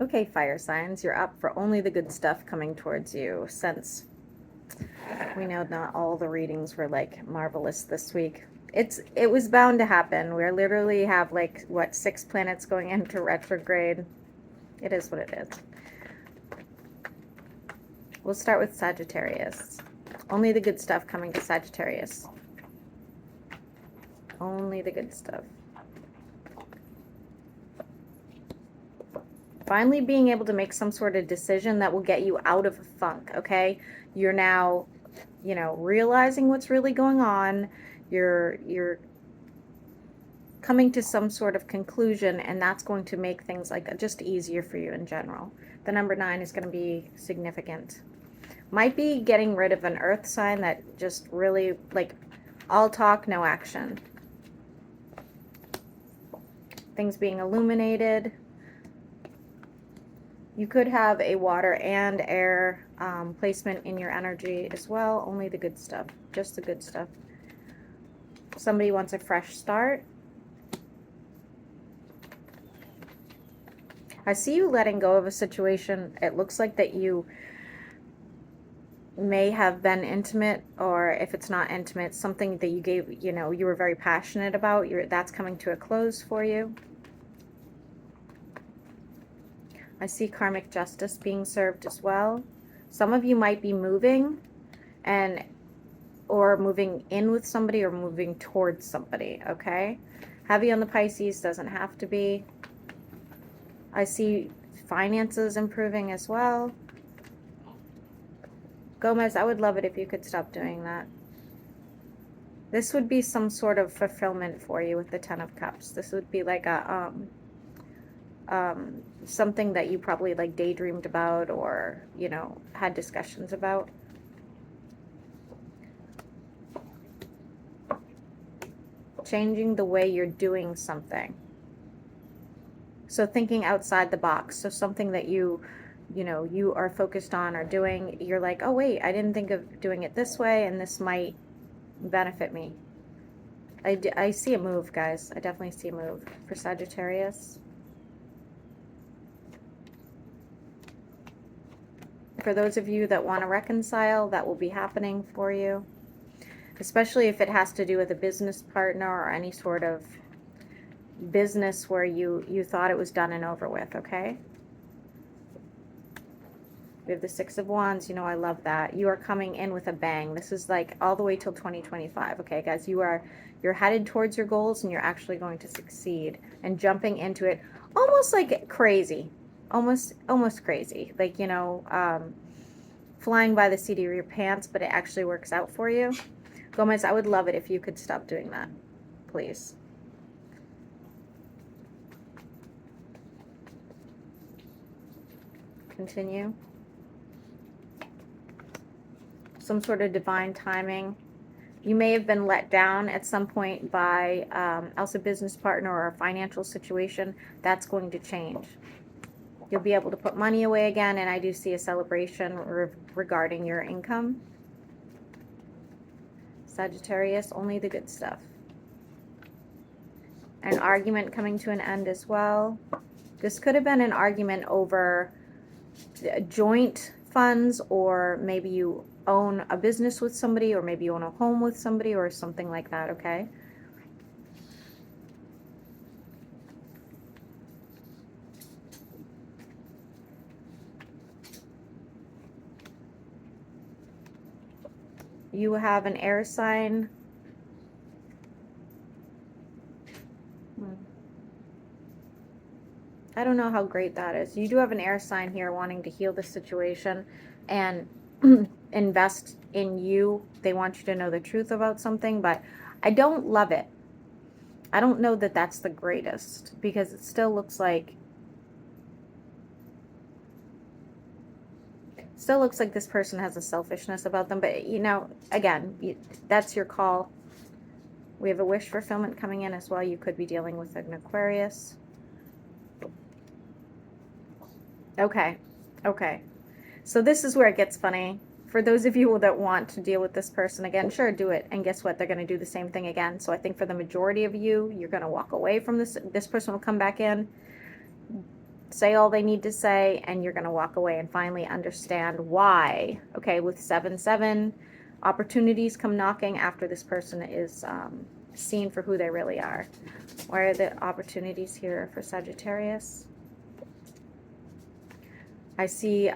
Okay, fire signs, you're up for only the good stuff coming towards you. Since we know not all the readings were like marvelous this week, it was bound to happen. We literally have like what, 6 planets going into retrograde. It is what it is. We'll start with Sagittarius. Only the good stuff coming to Sagittarius. Only the good stuff. Finally being able to make some sort of decision that will get you out of a funk, okay? You're now, realizing what's really going on. You're coming to some sort of conclusion, and that's going to make things like just easier for you in general. The number 9 is going to be significant. Might be getting rid of an earth sign that just really, like, all talk, no action. Things being illuminated. You could have a water and air placement in your energy as well. Only the good stuff. Just the good stuff. Somebody wants a fresh start. I see you letting go of a situation. It looks like that you may have been intimate, or if it's not intimate, something that you gave, you were very passionate about. That's coming to a close for you. I see karmic justice being served as well. Some of you might be moving, or moving in with somebody, or moving towards somebody, okay? Heavy on the Pisces, doesn't have to be. I see finances improving as well. Gomez, I would love it if you could stop doing that. This would be some sort of fulfillment for you with the 10 of Cups. This would be like a something that you probably like daydreamed about, or had discussions about. Changing the way you're doing something. So thinking outside the box. So something that you are focused on or doing, you're like, oh wait, I didn't think of doing it this way, and this might benefit me. I see a move, guys. I definitely see a move for Sagittarius. For those of you that want to reconcile, that will be happening for you. Especially if it has to do with a business partner or any sort of business where you thought it was done and over with, okay? We have the 6 of Wands. I love that. You are coming in with a bang. This is like all the way till 2025, okay, guys? You're headed towards your goals, and you're actually going to succeed, and jumping into it almost like crazy. Almost crazy. Like, flying by the seat of your pants, but it actually works out for you. Gomez, I would love it if you could stop doing that, please. Continue. Some sort of divine timing. You may have been let down at some point by else a business partner or a financial situation. That's going to change. You'll be able to put money away again, and I do see a celebration regarding your income. Sagittarius, only the good stuff. An argument coming to an end as well. This could have been an argument over joint funds, or maybe you own a business with somebody, or maybe you own a home with somebody, or something like that, okay? You have an air sign. I don't know how great that is. You do have an air sign here wanting to heal the situation and invest in you. They want you to know the truth about something, but I don't love it. I don't know that that's the greatest, because it still looks like this person has a selfishness about them. But again, that's your call. We have a wish fulfillment coming in as well. You could be dealing with an Aquarius. Okay. So this is where it gets funny. For those of you that want to deal with this person again, sure, do it. And guess what? They're going to do the same thing again. So I think for the majority of you, you're going to walk away from this. This person will come back in. say all they need to say, and you're going to walk away and finally understand why. Okay, with 7-7, opportunities come knocking after this person is seen for who they really are. Why are the opportunities here for Sagittarius? I see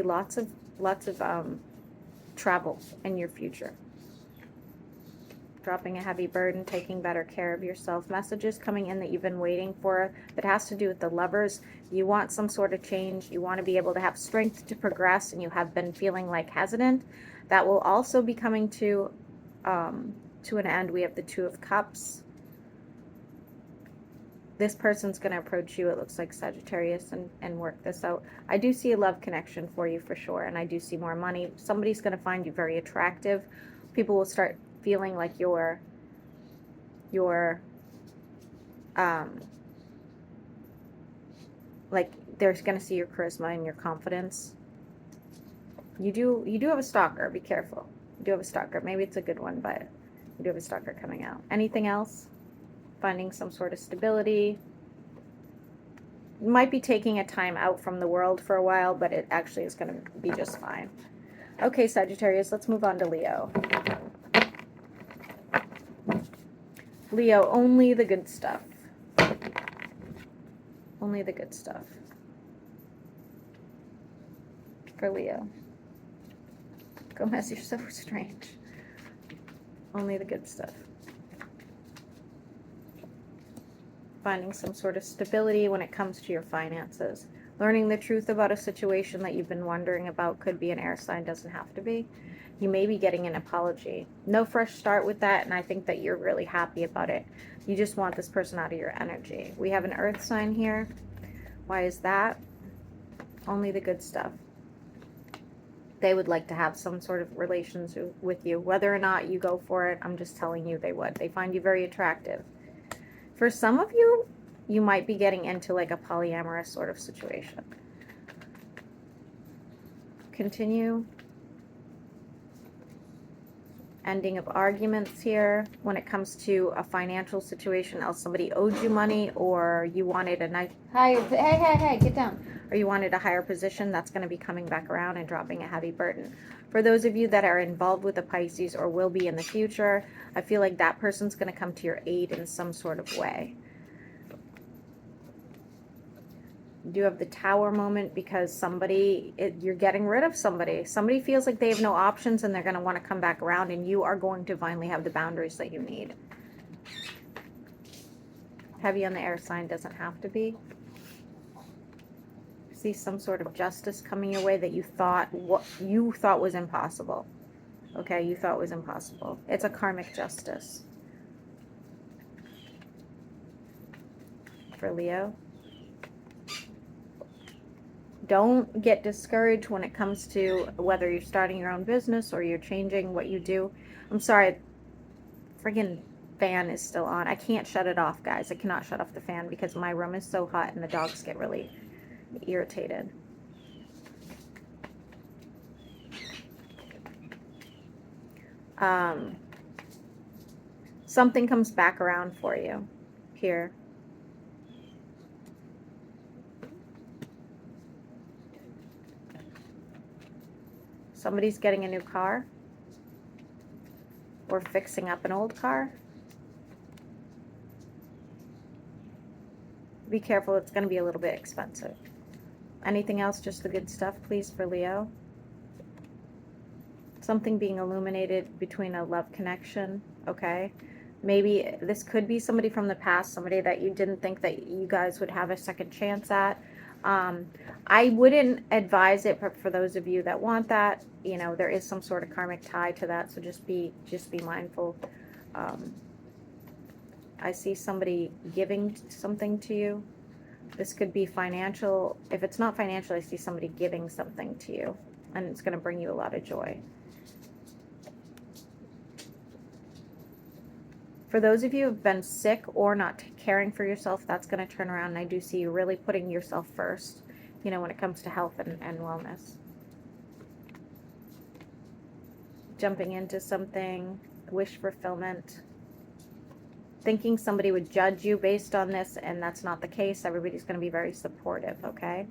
lots of travel in your future. Dropping a heavy burden, taking better care of yourself. Messages coming in that you've been waiting for that has to do with the Lovers. You want some sort of change. You want to be able to have strength to progress, and you have been feeling like hesitant. That will also be coming to an end. We have the Two of Cups. This person's going to approach you, it looks like, Sagittarius, and work this out. I do see a love connection for you for sure, and I do see more money. Somebody's going to find you very attractive. People will start feeling like you're like they're going to see your charisma and your confidence. You do have a stalker. Be careful. You do have a stalker. Maybe it's a good one, but you do have a stalker coming out. Anything else? Finding some sort of stability. You might be taking a time out from the world for a while, but it actually is going to be just fine. Okay, Sagittarius, let's move on to Leo. Leo, only the good stuff. Only the good stuff. For Leo. Gomez, you're so strange. Only the good stuff. Finding some sort of stability when it comes to your finances. Learning the truth about a situation that you've been wondering about. Could be an air sign, doesn't have to be. You may be getting an apology. No fresh start with that, and I think that you're really happy about it. You just want this person out of your energy. We have an earth sign here. Why is that? Only the good stuff. They would like to have some sort of relations with you. Whether or not you go for it, I'm just telling you they would. They find you very attractive. For some of you, you might be getting into like a polyamorous sort of situation. Continue. Ending of arguments here when it comes to a financial situation, else somebody owed you money, or you wanted a nice hey, get down, or you wanted a higher position. That's going to be coming back around and dropping a heavy burden. For those of you that are involved with the Pisces or will be in the future, I feel like that person's going to come to your aid in some sort of way. You do have the Tower moment because you're getting rid of somebody. Somebody feels like they have no options and they're going to want to come back around, and you are going to finally have the boundaries that you need. Heavy on the air sign, doesn't have to be. See some sort of justice coming your way that you thought was impossible. Okay, you thought was impossible. It's a karmic justice. For Leo. Don't get discouraged when it comes to whether you're starting your own business or you're changing what you do. I'm sorry, friggin' fan is still on. I can't shut it off, guys. I cannot shut off the fan because my room is so hot and the dogs get really irritated. Something comes back around for you here. Somebody's getting a new car or fixing up an old car. Be careful, it's going to be a little bit expensive. Anything else? Just the good stuff, please, for Leo. Something being illuminated between a love connection, okay? Maybe this could be somebody from the past, somebody that you didn't think that you guys would have a second chance at. I wouldn't advise it, but for those of you that want that, you know, there is some sort of karmic tie to that, so just be mindful. I see somebody giving something to you. This could be financial. If it's not financial, I see somebody giving something to you, and it's going to bring you a lot of joy. For those of you who have been sick or not caring for yourself, that's going to turn around, and I do see you really putting yourself first, you know, when it comes to health and wellness. Jumping into something, wish fulfillment. thinking somebody would judge you based on this, and that's not the case. Everybody's going to be very supportive, okay?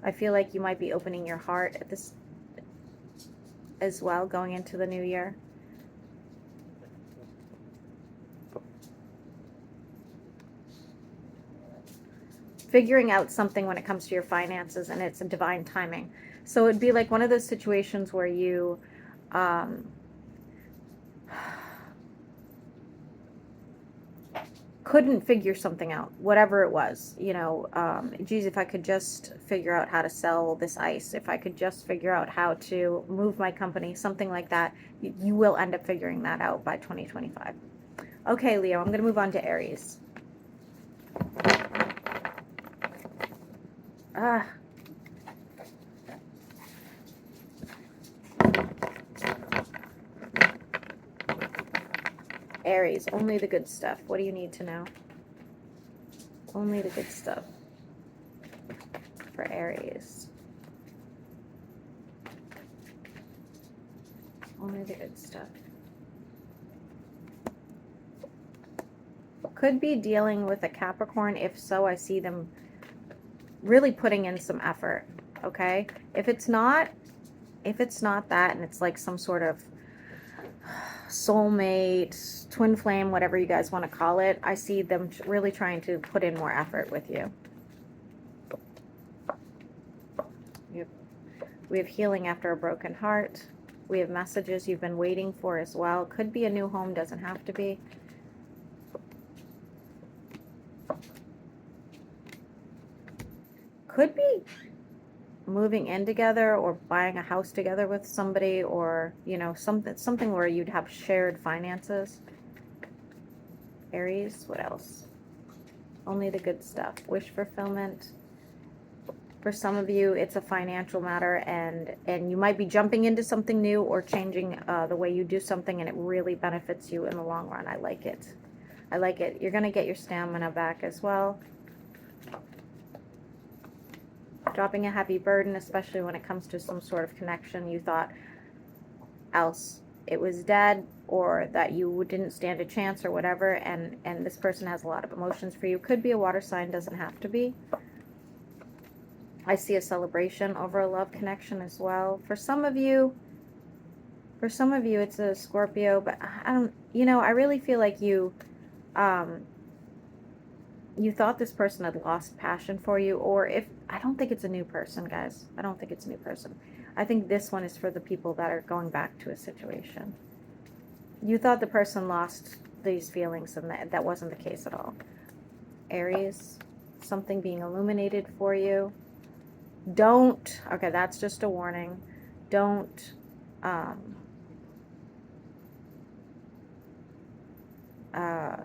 I feel like you might be opening your heart at this as well going into the new year. Figuring out something when it comes to your finances, and it's a divine timing. So it'd be like one of those situations where you couldn't figure something out, whatever it was, you know, geez, if I could just figure out how to sell this ice, if I could just figure out how to move my company, something like that, you will end up figuring that out by 2025. Okay, Leo, I'm going to move on to Aries. Aries, only the good stuff. What do you need to know? Only the good stuff for Aries. Only the good stuff. Could be dealing with a Capricorn. If so, I see them really putting in some effort, okay? If it's not that, and it's like some sort of soulmate, twin flame, whatever you guys want to call it, I see them really trying to put in more effort with you. We have healing after a broken heart. We have messages you've been waiting for as well. Could be a new home, doesn't have to be. Could be moving in together or buying a house together with somebody, or, you know, something where you'd have shared finances. Aries, what else? Only the good stuff. Wish fulfillment. For some of you, it's a financial matter, and you might be jumping into something new or changing the way you do something, and it really benefits you in the long run. I like it. I like it. You're going to get your stamina back as well. Dropping a heavy burden, especially when it comes to some sort of connection you thought else it was dead, or that you didn't stand a chance or whatever, and this person has a lot of emotions for you. Could be a water sign, doesn't have to be. I see a celebration over a love connection as well. For some of you it's a Scorpio, but I don't, you know, I really feel like you thought this person had lost passion for you, or if, I don't think it's a new person, guys. I don't think it's a new person. I think this one is for the people that are going back to a situation. You thought the person lost these feelings, and that wasn't the case at all. Aries, something being illuminated for you. Don't, okay, that's just a warning. Don't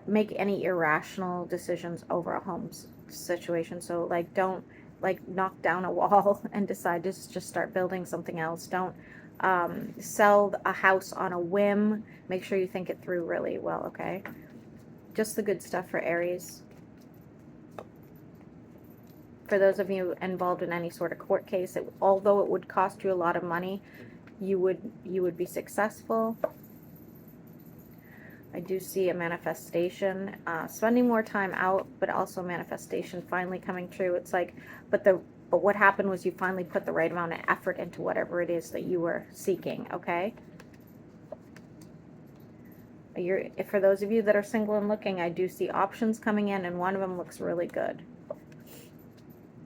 make any irrational decisions over a home situation. So, like, don't, like, knock down a wall and decide to just start building something else. Don't sell a house on a whim. Make sure you think it through really well, okay? Just the good stuff for Aries. For those of you involved in any sort of court case, although it would cost you a lot of money, you would be successful. I do see a manifestation, spending more time out, but also manifestation finally coming true. It's like, but what happened was you finally put the right amount of effort into whatever it is that you were seeking, okay? For those of you that are single and looking, I do see options coming in, and one of them looks really good.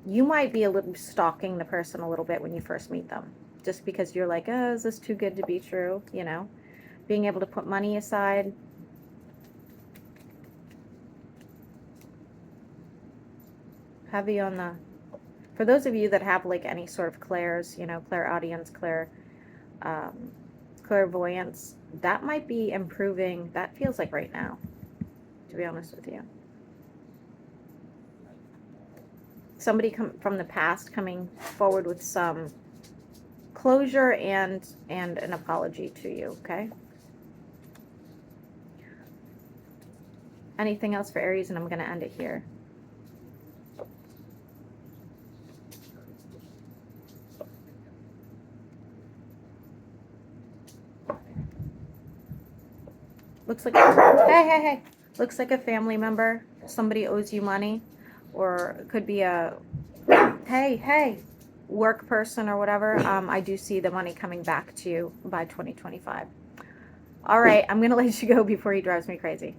You might be a little stalking the person a little bit when you first meet them, just because you're like, oh, is this too good to be true? You know, being able to put money aside. Heavy on the, for those of you that have like any sort of clairs, you know, clairaudience, clairvoyance, that might be improving. That feels like right now, to be honest with you. Somebody from the past coming forward with some closure and an apology to you, okay? Anything else for Aries, and I'm going to end it here. Looks like, hey. Looks like a family member. Somebody owes you money, or it could be a hey work person or whatever. I do see the money coming back to you by 2025. All right, I'm gonna let you go before he drives me crazy.